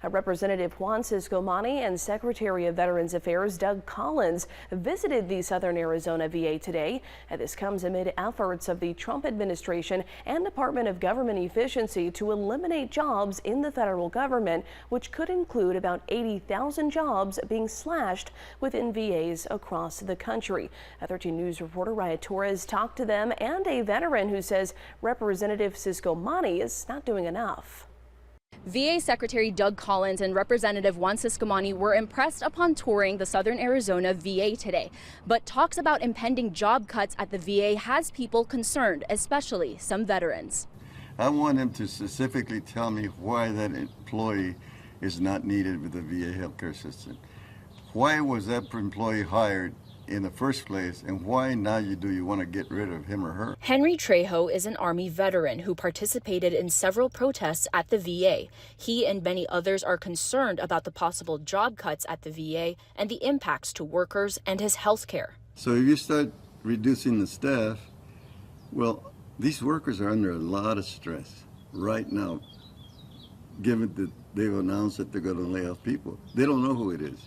Representative Juan Ciscomani and Secretary of Veterans Affairs Doug Collins visited the Southern Arizona VA today. This comes amid efforts of the Trump administration and Department of Government Efficiency to eliminate jobs in the federal government, which could include about 80,000 jobs being slashed within VAs across the country. 13 News reporter Raya Torres talked to them and a veteran who says Representative Ciscomani is not doing enough. VA Secretary Doug Collins and Representative Juan Ciscomani were impressed upon touring the Southern Arizona VA today. But talks about impending job cuts at the VA has people concerned, especially some veterans. I want him to specifically tell me why that employee is not needed with the VA healthcare system. Why was that employee hired in the first place, and why now you want to get rid of him or her? Henry Trejo is an Army veteran who participated in several protests at the VA. He and many others are concerned about the possible job cuts at the VA and the impacts to workers and his health care. So if you start reducing the staff, well, these workers are under a lot of stress right now, given that they've announced that they're going to lay off people. They don't know who it is.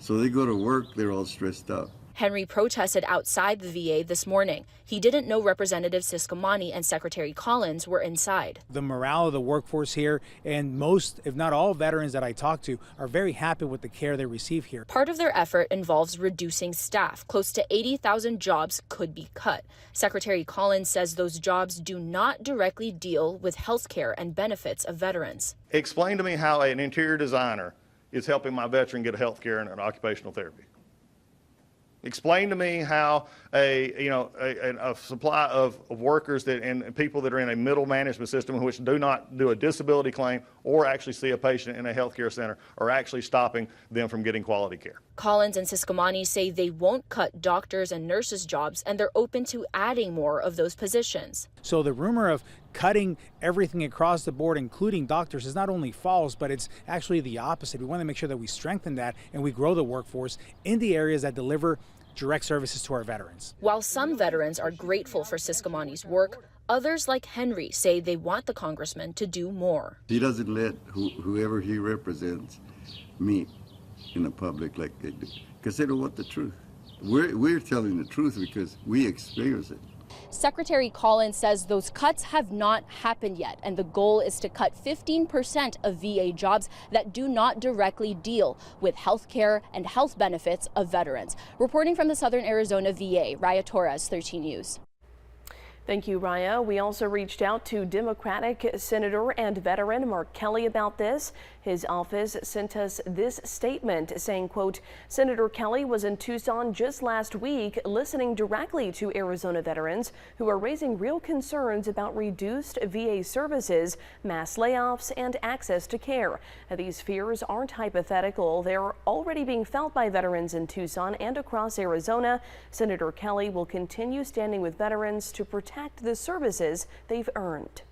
So they go to work, they're all stressed out. Henry protested outside the VA this morning. He didn't know Representative Ciscomani and Secretary Collins were inside. The morale of the workforce here, and most, if not all, veterans that I talk to are very happy with the care they receive here. Part of their effort involves reducing staff. Close to 80,000 jobs could be cut. Secretary Collins says those jobs do not directly deal with health care and benefits of veterans. Explain to me how an interior designer is helping my veteran get health care and an occupational therapy. Explain to me how a supply of workers and people that are in a middle management system which do not do a disability claim or actually see a patient in a healthcare center are actually stopping them from getting quality care. Collins and Ciscomani say they won't cut doctors and nurses' jobs, and they're open to adding more of those positions. So the rumor of cutting everything across the board, including doctors, is not only false, but it's actually the opposite. We want to make sure that we strengthen that and we grow the workforce in the areas that deliver direct services to our veterans. While some veterans are grateful for Ciscomani's work, others like Henry say they want the congressman to do more. He doesn't let whoever he represents meet in the public like they do, because they don't want the truth. We're telling the truth because we experience it. Secretary Collins says those cuts have not happened yet, and the goal is to cut 15% of VA jobs that do not directly deal with health care and health benefits of veterans. Reporting from the Southern Arizona VA, Raya Torres, 13 News. Thank you, Raya. We also reached out to Democratic Senator and veteran Mark Kelly about this. His office sent us this statement saying, quote, Senator Kelly was in Tucson just last week listening directly to Arizona veterans who are raising real concerns about reduced VA services, mass layoffs, and access to care. These fears aren't hypothetical. They're already being felt by veterans in Tucson and across Arizona. Senator Kelly will continue standing with veterans to protect the services they've earned.